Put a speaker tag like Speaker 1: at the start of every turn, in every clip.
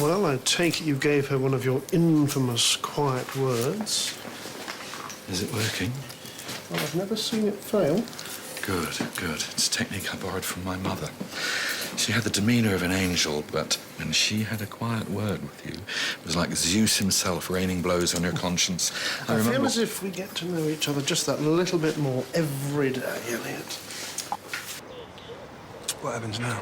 Speaker 1: Well, I take it you gave her one of your infamous quiet words.
Speaker 2: Is it working?
Speaker 1: Well, I've never seen it fail.
Speaker 2: Good, good. It's a technique I borrowed from my mother. She had the demeanour of an angel, but when she had a quiet word with you, it was like Zeus himself raining blows on your conscience.
Speaker 1: I feel as if we get to know each other just that little bit more every day, Elliot.
Speaker 3: What happens now?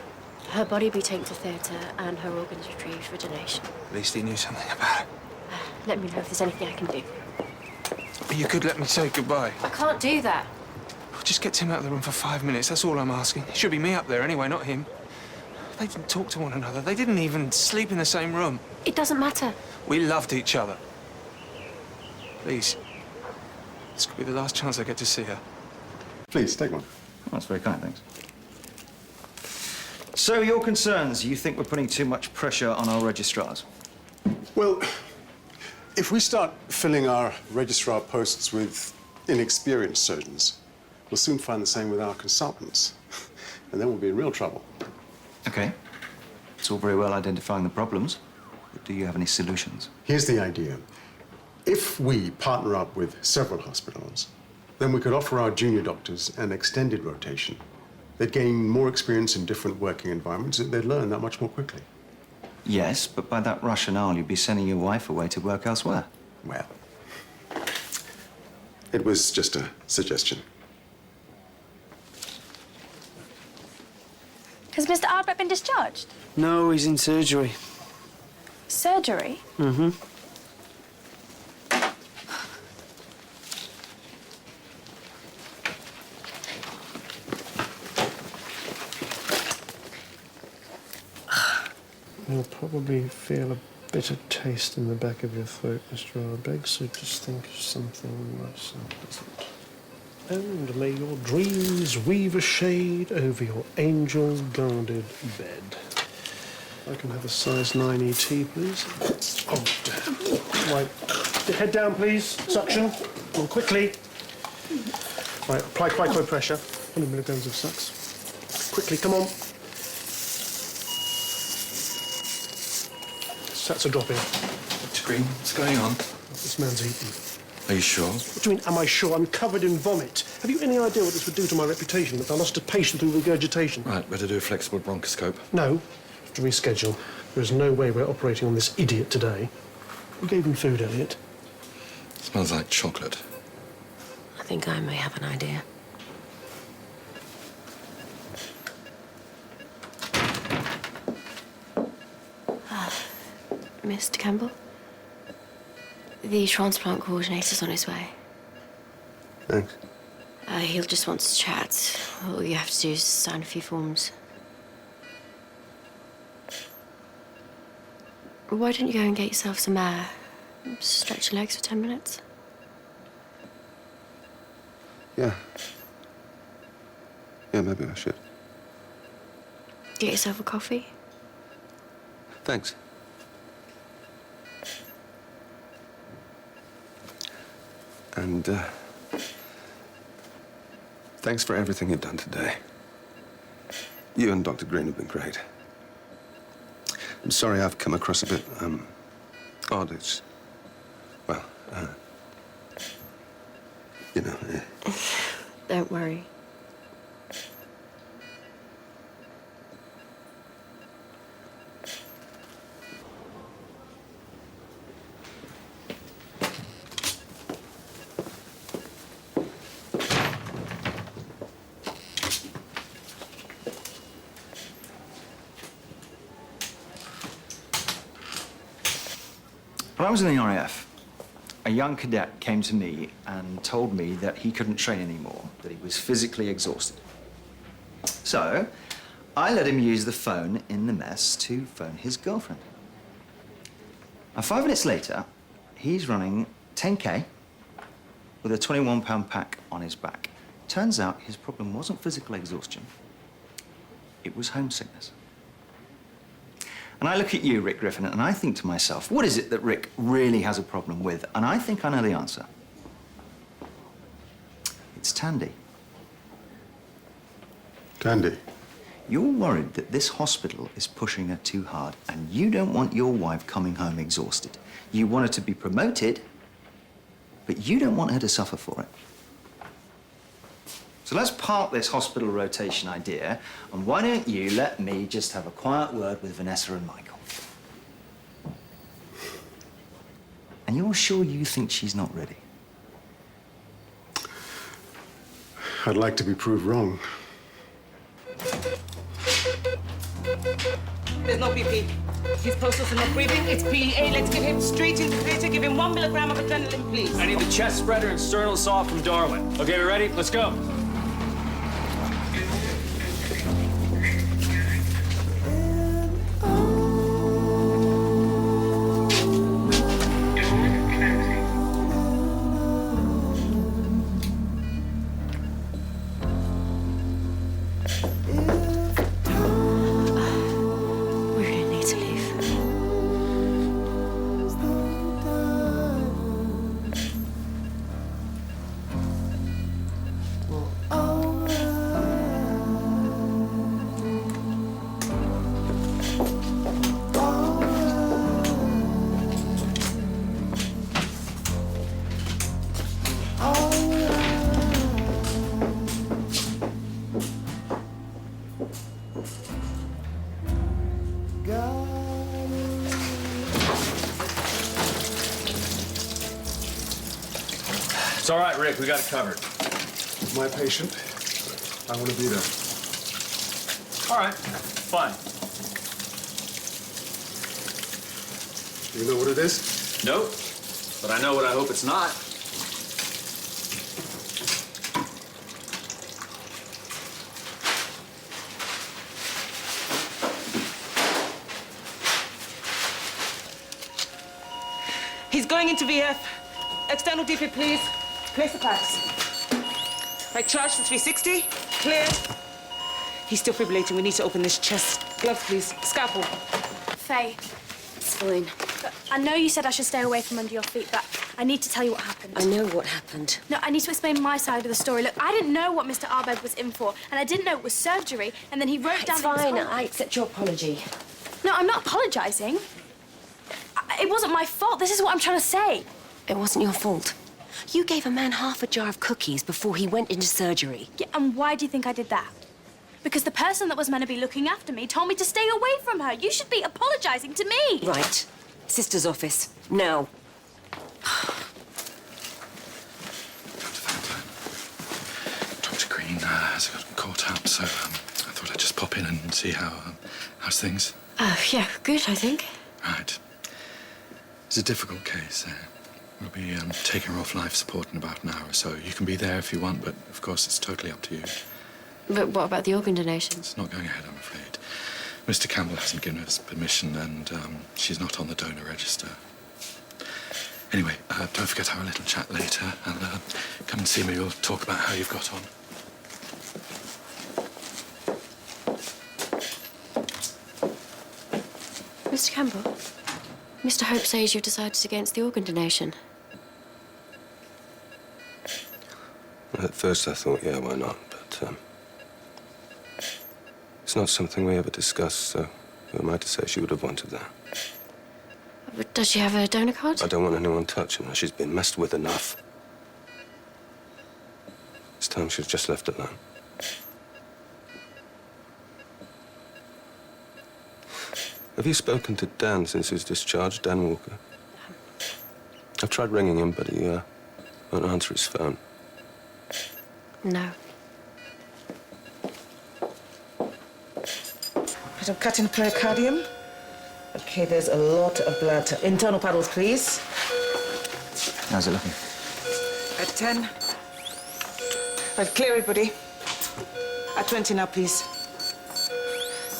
Speaker 4: Her body be taken to theatre and her organs retrieved for donation.
Speaker 3: At least he knew something about it.
Speaker 4: Let me know if there's anything I can do.
Speaker 3: You could let me say goodbye.
Speaker 4: I can't do that.
Speaker 3: Just get Tim out of the room for 5 minutes, that's all I'm asking. It should be me up there anyway, not him. They didn't talk to one another. They didn't even sleep in the same room.
Speaker 4: It doesn't matter.
Speaker 3: We loved each other. Please. This could be the last chance I get to see her.
Speaker 5: Please, take one.
Speaker 6: Oh, that's very kind, thanks. So, your concerns, you think we're putting too much pressure on our registrars?
Speaker 5: Well, if we start filling our registrar posts with inexperienced surgeons, we'll soon find the same with our consultants. And then we'll be in real trouble.
Speaker 6: Okay. It's all very well identifying the problems, but do you have any solutions?
Speaker 5: Here's the idea. If we partner up with several hospitals, then we could offer our junior doctors an extended rotation. They'd gain more experience in different working environments, and they'd learn that much more quickly.
Speaker 6: Yes, but by that rationale, you'd be sending your wife away to work elsewhere.
Speaker 5: Well, it was just a suggestion.
Speaker 7: Has Mr. Albrecht been discharged?
Speaker 1: No, he's in surgery.
Speaker 7: Surgery?
Speaker 1: Mm-hmm. You'll probably feel a bitter taste in the back of your throat, Mr. Albrecht, so just think of something nice and pleasant. And may your dreams weave a shade over your angel-guarded bed. I can have a size 9 ET, please. Oh, damn. Right. Head down, please. Suction. More quickly. Right, apply quite low pressure. 100 milligrams of Sux. Quickly, come on. That's a drop in.
Speaker 2: Dr. Green, what's going on?
Speaker 1: This man's eaten.
Speaker 2: Are you sure?
Speaker 1: What do you mean, am I sure? I'm covered in vomit. Have you any idea what this would do to my reputation if I lost a patient through regurgitation?
Speaker 2: Right, better do a flexible bronchoscope.
Speaker 1: No. Have to reschedule. There is no way we're operating on this idiot today. Who gave him food, Elliot?
Speaker 2: Smells like chocolate.
Speaker 4: I think I may have an idea. Mr. Campbell? The transplant coordinator's on his way.
Speaker 5: Thanks.
Speaker 4: He'll just want to chat. All you have to do is sign a few forms. Why don't you go and get yourself some air? Stretch your legs for 10 minutes.
Speaker 5: Yeah. Yeah, maybe I should.
Speaker 4: Get yourself a coffee.
Speaker 5: Thanks. And, thanks for everything you've done today. You and Dr. Green have been great. I'm sorry I've come across a bit, odd. It's, well, you know...
Speaker 4: Don't worry.
Speaker 6: When I was in the RAF, a young cadet came to me and told me that he couldn't train anymore, that he was physically exhausted. So, I let him use the phone in the mess to phone his girlfriend. Now, 5 minutes later, he's running 10K with a 21-pound pack on his back. Turns out his problem wasn't physical exhaustion, it was homesickness. And I look at you, Rick Griffin, and I think to myself, what is it that Rick really has a problem with? And I think I know the answer. It's Thandie.
Speaker 5: Thandie?
Speaker 6: You're worried that this hospital is pushing her too hard, and you don't want your wife coming home exhausted. You want her to be promoted, but you don't want her to suffer for it. So let's park this hospital rotation idea, and why don't you let me just have a quiet word with Vanessa and Michael? And you're sure you think she's not ready?
Speaker 5: I'd like to be proved wrong.
Speaker 8: There's no BP. His pulses are not breathing. It's PEA. Let's get him straight into theatre. Give him 1 milligram of adrenaline, please.
Speaker 9: I need the chest spreader and sternal saw from Darwin. Okay, we ready? Let's go. It's all right, Rick. We got it covered.
Speaker 5: My patient, I want to be there.
Speaker 9: All right. Fine.
Speaker 5: You know what it is?
Speaker 9: Nope. But I know what I hope it's not.
Speaker 8: He's going into VF. External DP, please. Place the packs. Right, charge to 360. Clear. He's still fibrillating. We need to open this chest. Gloves, please. Scalpel.
Speaker 7: Faye,
Speaker 4: It's fine.
Speaker 7: look, I know you said I should stay away from under your feet, but I need to tell you what happened.
Speaker 4: I know what happened.
Speaker 7: No, I need to explain my side of the story. Look, I didn't know what Mr. Arbed was in for, and I didn't know it was surgery, and then he wrote down
Speaker 4: It's
Speaker 7: that it
Speaker 4: fine.
Speaker 7: was
Speaker 4: I accept your apology.
Speaker 7: No, I'm not apologizing. It wasn't my fault. This is what I'm trying to say.
Speaker 4: It wasn't your fault. You gave a man half a jar of cookies before he went into surgery.
Speaker 7: Yeah, and why do you think I did that? Because the person that was meant to be looking after me told me to stay away from her. You should be apologizing to me.
Speaker 4: Right. Sister's office. Now.
Speaker 2: Dr. Green has got caught up, so I thought I'd just pop in and see how's things.
Speaker 4: Yeah, good, I think.
Speaker 2: Right. It's a difficult case. We'll be taking her off life support in about an hour or so. You can be there if you want, but of course it's totally up to you.
Speaker 4: But what about the organ donations?
Speaker 2: It's not going ahead, I'm afraid. Mr. Campbell hasn't given us permission, and she's not on the donor register. Anyway, don't forget to have a little chat later, and come and see me. We'll talk about how you've got on.
Speaker 4: Mr. Campbell, Mr. Hope says you've decided against the organ donation.
Speaker 10: At first I thought, yeah, why not? But it's not something we ever discussed, so who am I to say she would have wanted that?
Speaker 4: But does she have a donor card?
Speaker 10: I don't want anyone touching her. She's been messed with enough. It's time she was just left alone. Have you spoken to Dan since his discharge, Dan Walker? I've tried ringing him, but he won't answer his phone.
Speaker 4: No.
Speaker 8: Bit of cut in the pericardium. Okay, there's a lot of blood. Internal paddles, please.
Speaker 6: How's it looking?
Speaker 8: At 10. Right, clear everybody. At 20 now, please.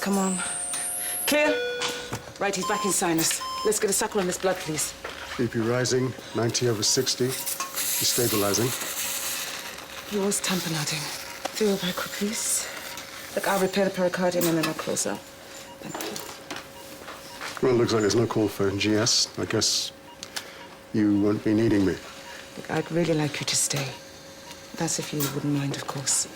Speaker 8: Come on. Clear? Right, he's back in sinus. Let's get a sucker on this blood, please.
Speaker 5: BP rising, 90/60. He's stabilizing.
Speaker 8: He was tamponading. 3/0 quick, please. Look, I'll repair the pericardium and then I'll close out. Thank you.
Speaker 5: Well, it looks like there's no call for GS. I guess you won't be needing me.
Speaker 8: Look, I'd really like you to stay. That's if you wouldn't mind, of course.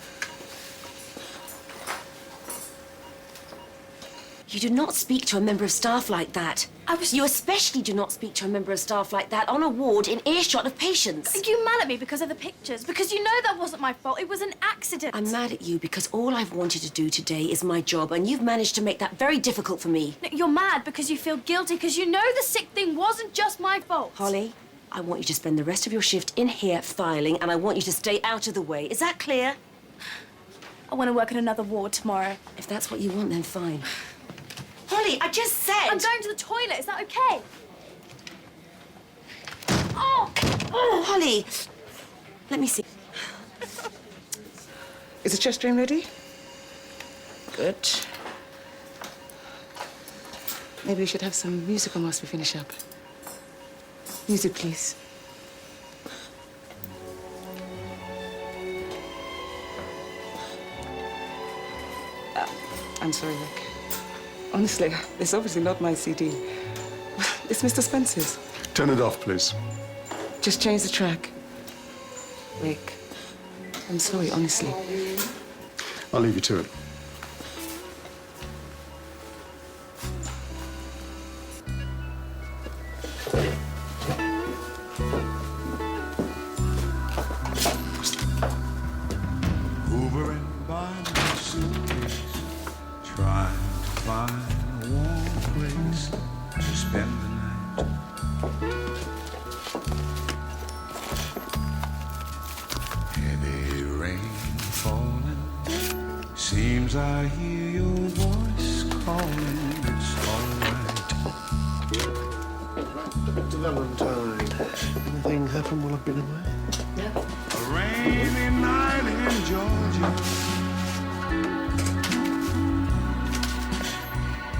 Speaker 4: You do not speak to a member of staff like that. You especially do not speak to a member of staff like that on a ward in earshot of patients.
Speaker 7: Are you mad at me because of the pictures? Because you know that wasn't my fault. It was an accident.
Speaker 4: I'm mad at you because all I've wanted to do today is my job, and you've managed to make that very difficult for me.
Speaker 7: No, you're mad because you feel guilty because you know the sick thing wasn't just my fault.
Speaker 4: Holly, I want you to spend the rest of your shift in here filing, and I want you to stay out of the way. Is that clear?
Speaker 7: I want to work in another ward tomorrow.
Speaker 4: If that's what you want, then fine. Holly, I just said...
Speaker 7: I'm going to the toilet. Is that okay? Oh!
Speaker 4: Holly! Let me see.
Speaker 8: Is the chest drain ready? Good. Maybe we should have some music on whilst we finish up. Music, please. I'm sorry, Rick. Honestly, it's obviously not my CD. It's Mr. Spencer's.
Speaker 5: Turn it off, please.
Speaker 8: Just change the track. Rick, I'm sorry, honestly.
Speaker 5: I'll leave you to it.
Speaker 11: Hoovering by my suitcase, trying to find a warm place to spend the night. Heavy rain falling, seems I hear your voice calling. It's all right.
Speaker 1: Dr. Valentine, anything happen while I've been away?
Speaker 4: No.
Speaker 11: A rainy night in Georgia.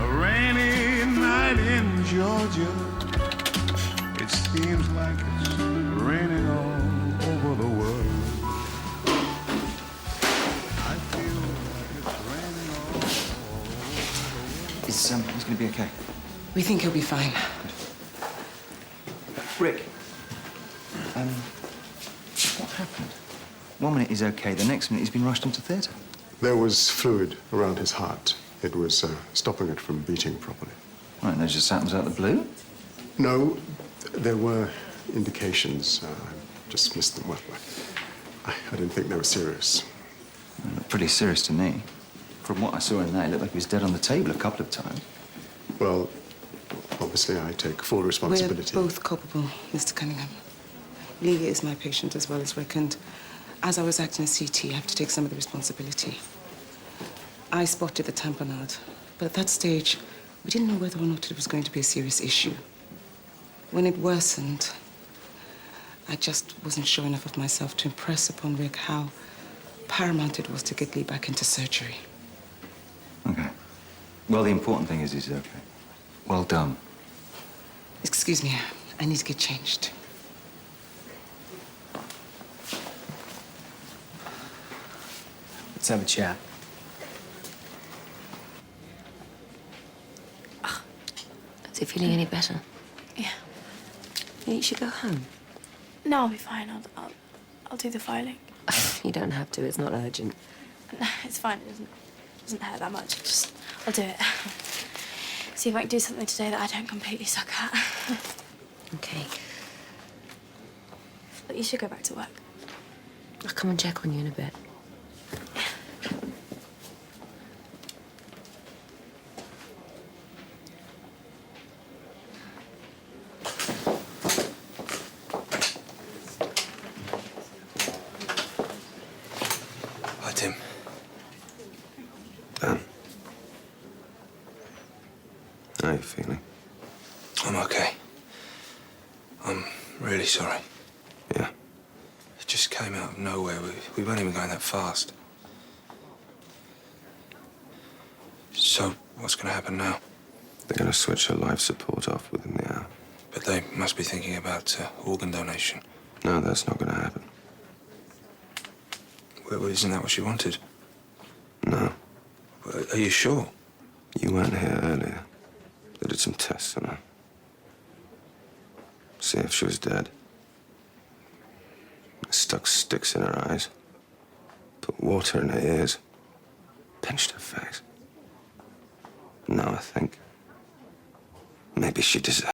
Speaker 11: A rainy night in Georgia. It seems like it's raining all over the world. I feel like it's raining all over the world.
Speaker 6: He's going to be okay.
Speaker 8: We think he'll be fine.
Speaker 6: Rick, what happened? 1 minute he's okay, the next minute he's been rushed into theatre.
Speaker 5: There was fluid around his heart. It was stopping it from beating properly.
Speaker 6: Right, and that just happens out of the blue?
Speaker 5: No, there were indications. I just missed them. Well, I didn't think they were serious.
Speaker 6: They looked pretty serious to me. From what I saw in there, it looked like he was dead on the table a couple of times.
Speaker 5: Well, obviously, I take full responsibility.
Speaker 8: We're both culpable, Mr. Cunningham. Lee is my patient as well as Rick, and as I was acting as CT, I have to take some of the responsibility. I spotted the tamponade, but at that stage, we didn't know whether or not it was going to be a serious issue. When it worsened, I just wasn't sure enough of myself to impress upon Rick how paramount it was to get Lee back into surgery.
Speaker 6: Okay. Well, the important thing is he's okay. Well done.
Speaker 8: Excuse me, I need to get changed.
Speaker 12: Let's have a chat.
Speaker 4: Is it feeling any better?
Speaker 7: Yeah.
Speaker 4: You should go home.
Speaker 7: No, I'll be fine. I'll do the filing.
Speaker 4: You don't have to. It's not urgent.
Speaker 7: No, it's fine. It doesn't hurt that much. I'll do it. See if I can do something today that I don't completely suck at.
Speaker 4: Okay.
Speaker 7: But you should go back to work.
Speaker 4: I'll come and check on you in a bit.
Speaker 3: Hi, Tim.
Speaker 10: Dan. How are you feeling?
Speaker 3: I'm okay. I'm really sorry.
Speaker 10: Yeah.
Speaker 3: It just came out of nowhere. We weren't even going that fast. So, what's going to happen now?
Speaker 10: They're going to switch her life support off within the hour.
Speaker 3: But they must be thinking about organ donation.
Speaker 10: No, that's not going to happen.
Speaker 3: Well, isn't that what she wanted?
Speaker 10: No.
Speaker 3: Are you sure?
Speaker 10: You weren't here earlier. They did some tests on her. See if she was dead. They stuck sticks in her eyes. Put water in her ears. Pinched her face. Now I think maybe she deserves